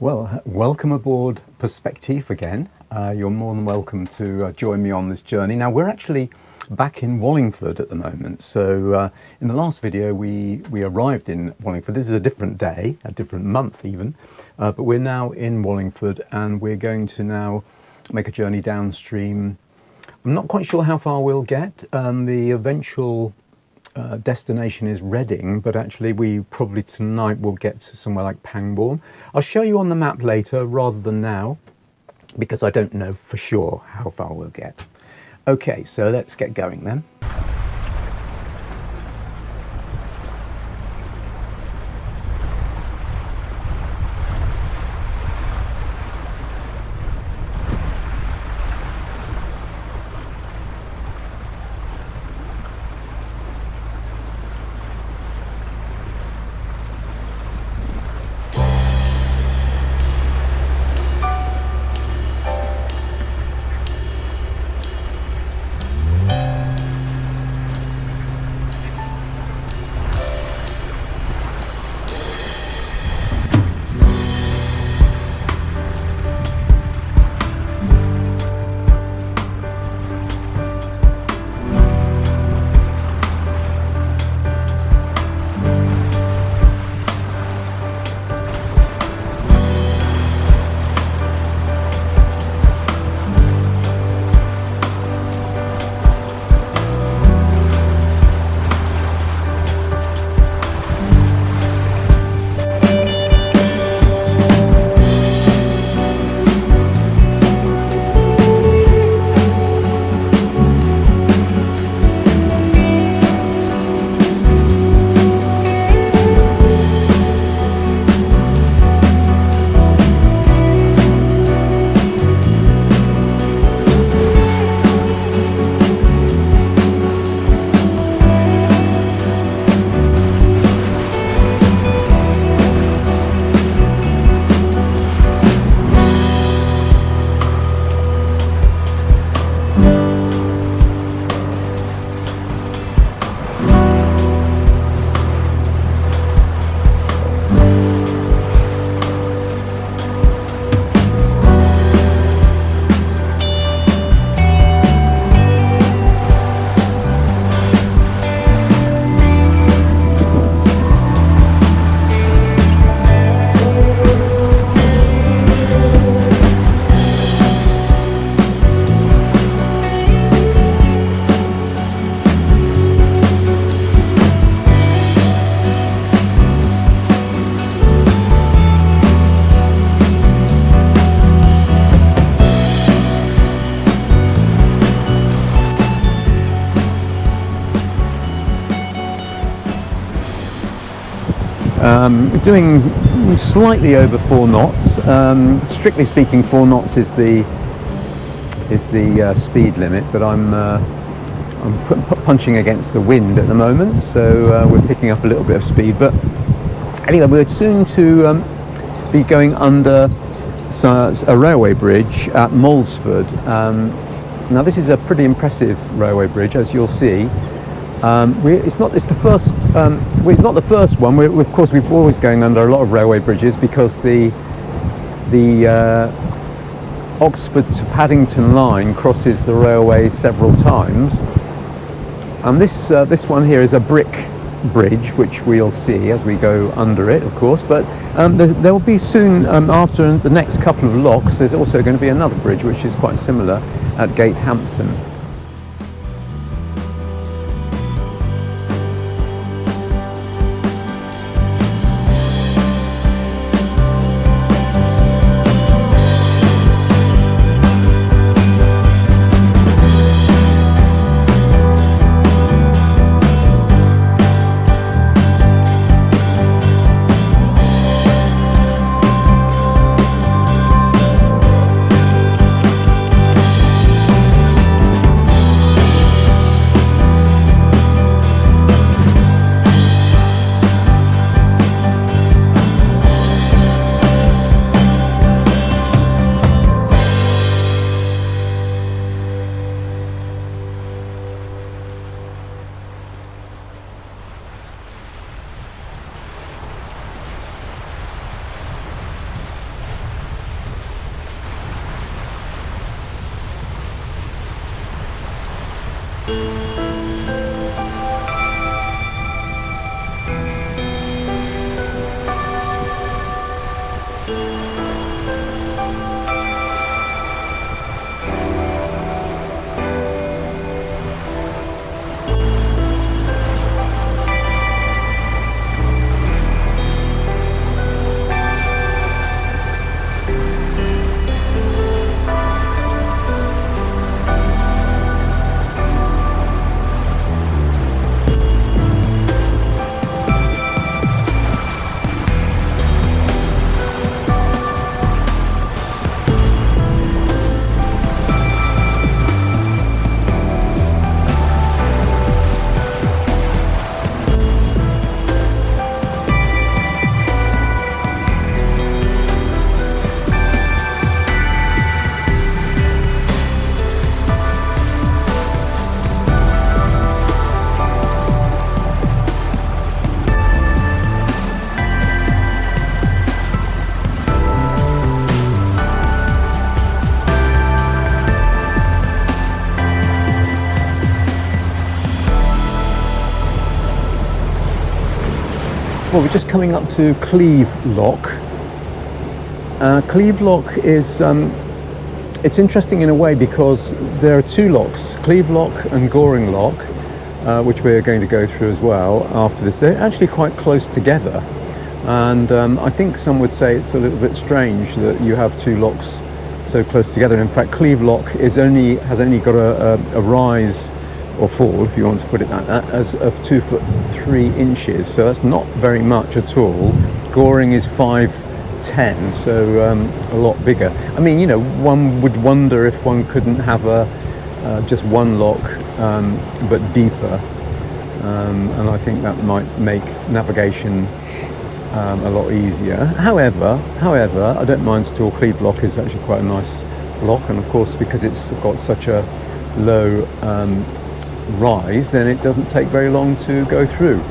Well, welcome aboard Perspectief again. You're more than welcome to join me on this journey. Now, we're actually back in Wallingford at the moment. So in the last video, we arrived in Wallingford. This is a different day, a different month even, but we're now in Wallingford and we're going to now make a journey downstream. I'm not quite sure how far we'll get. The eventual destination is Reading, but actually we probably tonight will get to somewhere like Pangbourne. I'll show you on the map later rather than now, because I don't know for sure how far we'll get. Okay, so let's get going then. Doing slightly over 4 knots. Strictly speaking, 4 knots is the speed limit, but I'm punching against the wind at the moment, so we're picking up a little bit of speed. But anyway, we're soon to be going under a railway bridge at Molesford. Now, this is a pretty impressive railway bridge, as you'll see. It's not the first one. Of course, we're always going under a lot of railway bridges because the Oxford to Paddington line crosses the railway several times. And this one here is a brick bridge, which we'll see as we go under it, of course. But there will be soon, after the next couple of locks, there's also going to be another bridge which is quite similar at Gatehampton. Well, we're just coming up to Cleeve Lock. Cleeve Lock is it's interesting in a way because there are two locks, Cleeve Lock and Goring Lock, which we're going to go through as well after this. They're actually quite close together, and I think some would say it's a little bit strange that you have two locks so close together. In fact, Cleeve Lock has only got a rise or fall, if you want to put it like that, as of 2'3", so that's not very much at all. Goring is 5'10", so a lot bigger. I mean, you know, one would wonder if one couldn't have just one lock, but deeper, and I think that might make navigation a lot easier. However, I don't mind at all. Cleeve Lock is actually quite a nice lock, and of course, because it's got such a low rise, then it doesn't take very long to go through.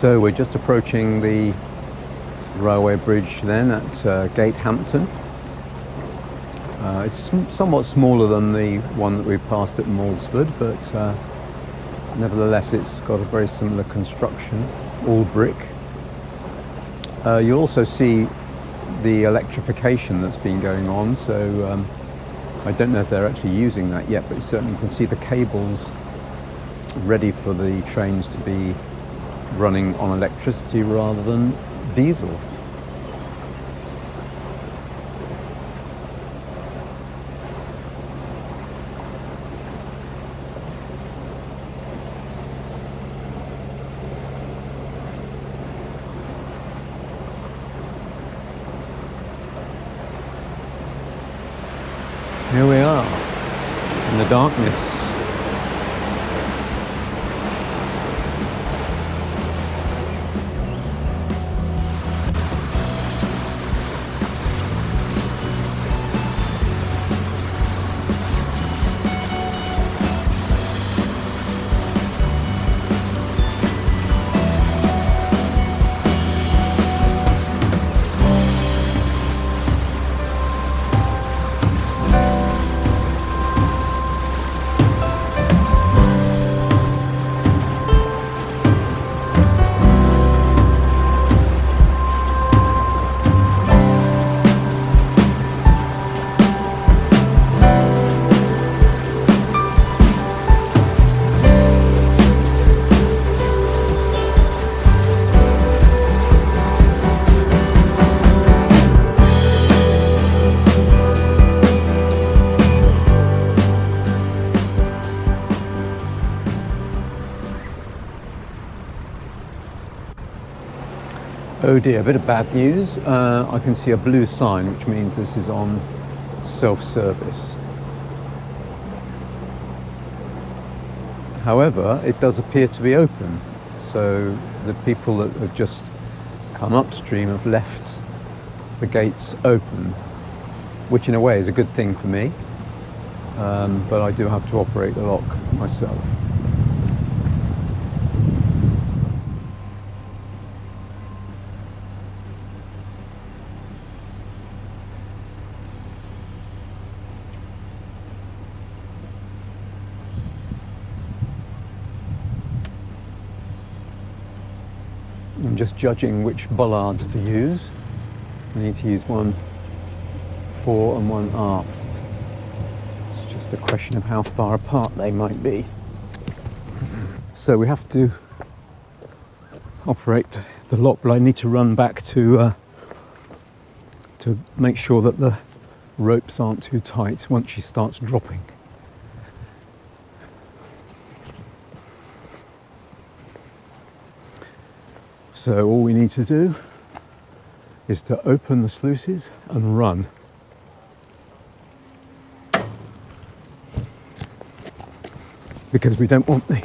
So we're just approaching the railway bridge then at Gate Hampton. It's somewhat smaller than the one that we passed at Malsford, but nevertheless it's got a very similar construction, all brick. You'll also see the electrification that's been going on, so I don't know if they're actually using that yet, but certainly you can see the cables ready for the trains to be running on electricity rather than diesel. Here we are in the darkness. Oh dear, a bit of bad news. I can see a blue sign, which means this is on self-service. However, it does appear to be open. So the people that have just come upstream have left the gates open, which in a way is a good thing for me. But I do have to operate the lock myself. I'm just judging which bollards to use. I need to use one fore and one aft. It's just a question of how far apart they might be. So we have to operate the lock, but I need to run back to make sure that the ropes aren't too tight once she starts dropping. So all we need to do is to open the sluices and run. Because we don't want the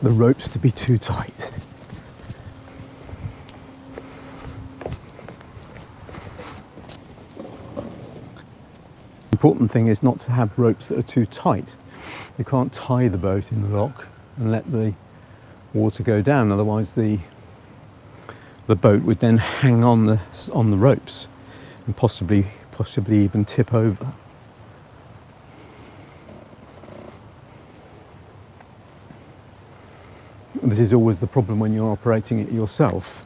ropes to be too tight. The important thing is not to have ropes that are too tight. You can't tie the boat in the lock and let the water go down, otherwise the boat would then hang on the ropes and possibly even tip over. This is always the problem when you're operating it yourself.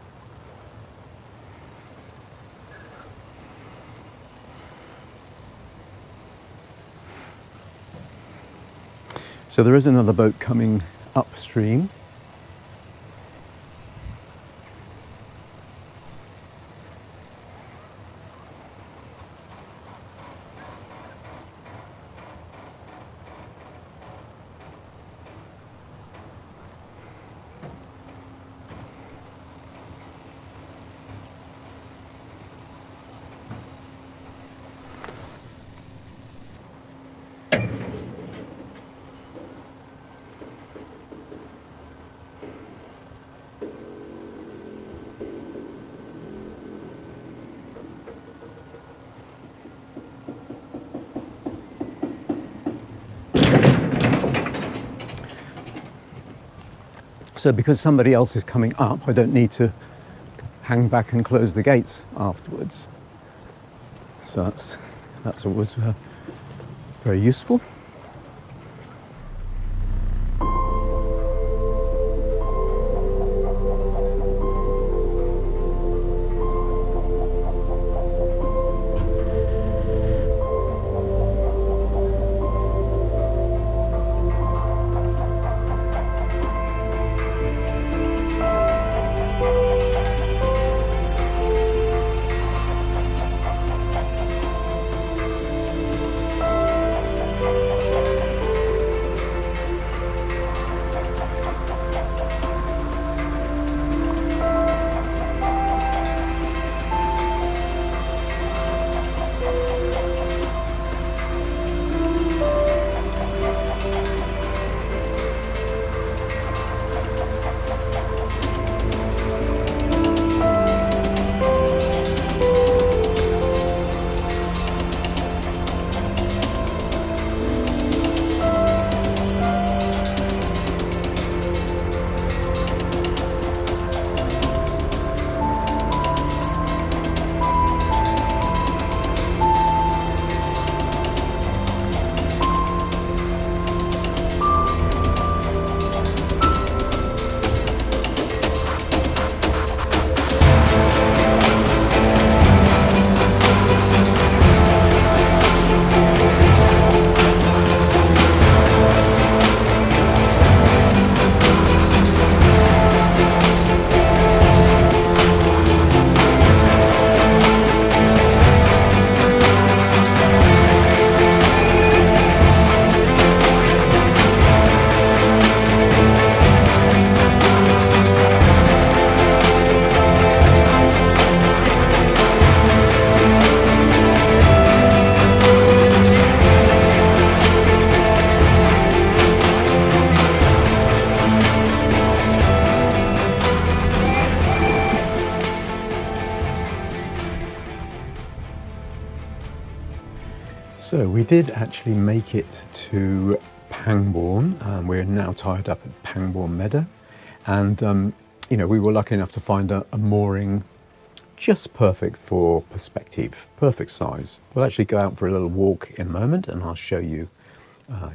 So there is another boat coming upstream. So because somebody else is coming up, I don't need to hang back and close the gates afterwards. So that's always very useful. So we did actually make it to Pangbourne. We're now tied up at Pangbourne Meadow, and you know, we were lucky enough to find a mooring just perfect for Perspectief, perfect size. We'll actually go out for a little walk in a moment, and I'll show you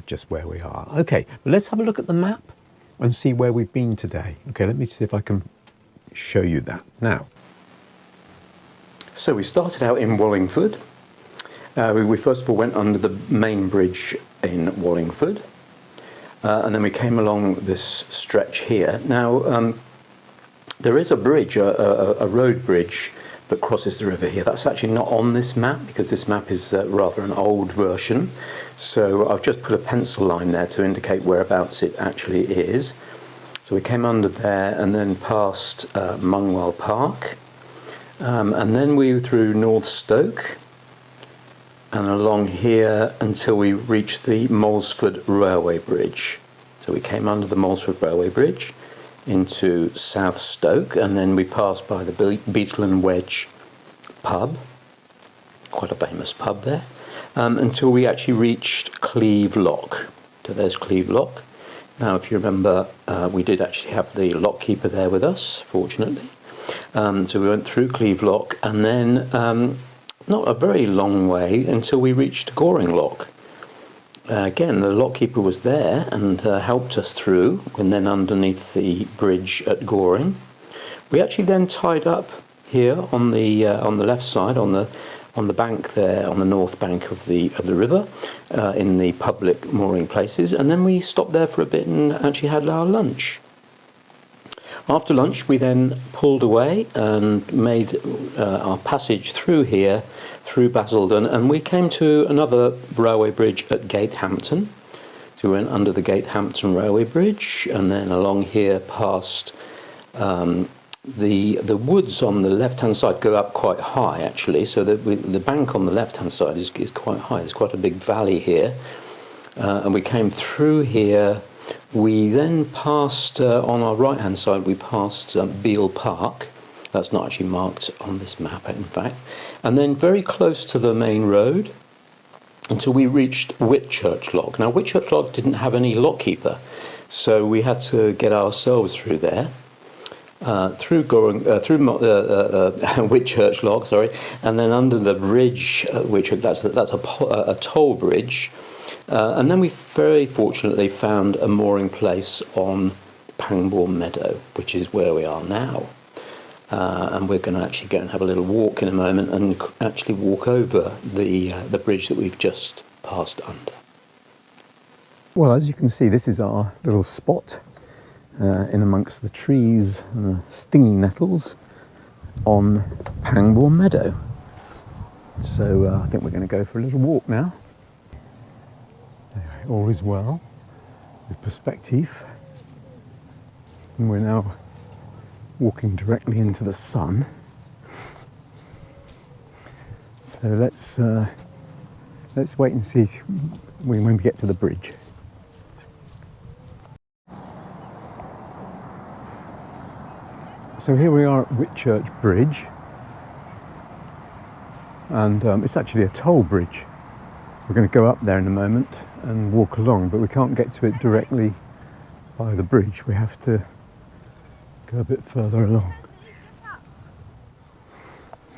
just where we are. Okay, but let's have a look at the map and see where we've been today. Okay, let me see if I can show you that now. So we started out in Wallingford. We first of all went under the main bridge in Wallingford, and then we came along this stretch here. Now, there is a bridge, a road bridge that crosses the river here. That's actually not on this map because this map is rather an old version. So I've just put a pencil line there to indicate whereabouts it actually is. So we came under there and then past Mungwell Park, and then we were through North Stoke and along here until we reached the Molesford Railway Bridge. So we came under the Molesford Railway Bridge into South Stoke, and then we passed by the Beetle and Wedge pub, quite a famous pub there, until we actually reached Cleeve Lock. So there's Cleeve Lock. Now, if you remember, we did actually have the lockkeeper there with us, fortunately. So we went through Cleeve Lock, and then not a very long way until we reached Goring Lock. Again, the lockkeeper was there and helped us through, and then underneath the bridge at Goring. We actually then tied up here on the left side, on the bank there, on the north bank of the river, in the public mooring places, and then we stopped there for a bit and actually had our lunch. After lunch, we then pulled away and made our passage through here, through Basildon, and we came to another railway bridge at Gatehampton. So we went under the Gatehampton Railway Bridge, and then along here past the woods on the left-hand side go up quite high, actually. So the bank on the left-hand side is quite high. There's quite a big valley here, and we came through here. We then passed, on our right-hand side, we passed Beale Park. That's not actually marked on this map, in fact. And then very close to the main road until we reached Whitchurch Lock. Now, Whitchurch Lock didn't have any lockkeeper, So we had to get ourselves through there, through Whitchurch Lock, and then under the bridge, that's a toll bridge, and then we very fortunately found a mooring place on Pangbourne Meadow, which is where we are now. And we're going to actually go and have a little walk in a moment and actually walk over the bridge that we've just passed under. Well, as you can see, this is our little spot in amongst the trees and the stinging nettles on Pangbourne Meadow. So I think we're going to go for a little walk now. Anyway, all is well with Perspectief. And we're now walking directly into the sun. So let's wait and see when we get to the bridge. So here we are at Whitchurch Bridge, and it's actually a toll bridge. We're going to go up there in a moment and walk along, but we can't get to it directly by the bridge. We have to go a bit further along.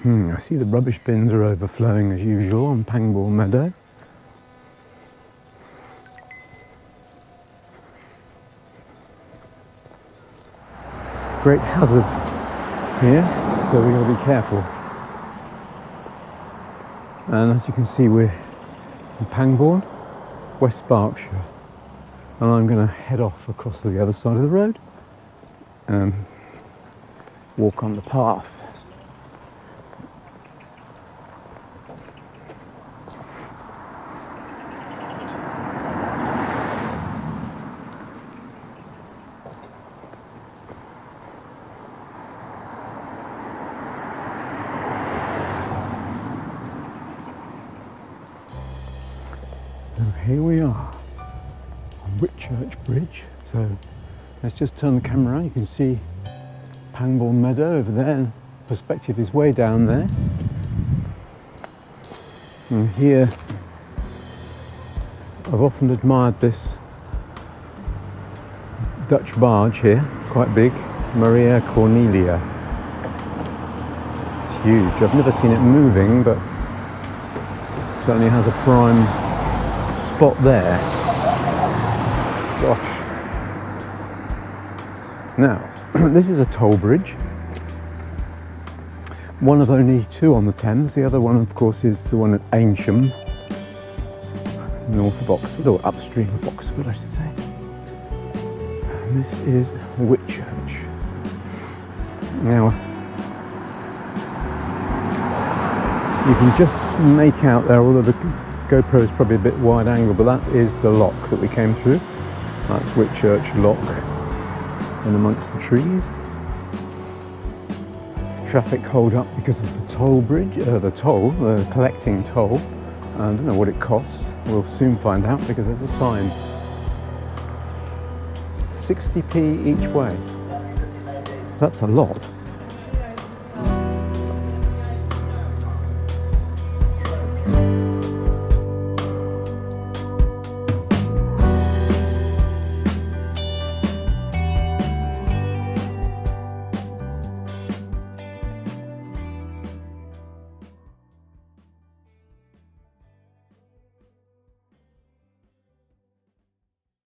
I see the rubbish bins are overflowing as usual on Pangbourne Meadow. Great hazard here, so we've got to be careful. And as you can see, we're in Pangbourne, West Berkshire, and I'm going to head off across to the other side of the road and walk on the path. Here we are on Whitchurch Bridge. So let's just turn the camera around. You can see Pangbourne Meadow over there, and Perspectief is way down there. And here, I've often admired this Dutch barge here, quite big, Maria Cornelia. It's huge. I've never seen it moving, but it certainly has a prime spot there. Gosh. Now, this is a toll bridge. One of only two on the Thames. The other one, of course, is the one at Aynsham, north of Oxford, or upstream of Oxford, I should say. And this is Whitchurch. Now, you can just make out there, although the GoPro is probably a bit wide angle, but that is the lock that we came through. That's Whitchurch Lock in amongst the trees. Traffic hold up because of the toll bridge, the collecting toll. I don't know what it costs. We'll soon find out because there's a sign. 60p each way. That's a lot.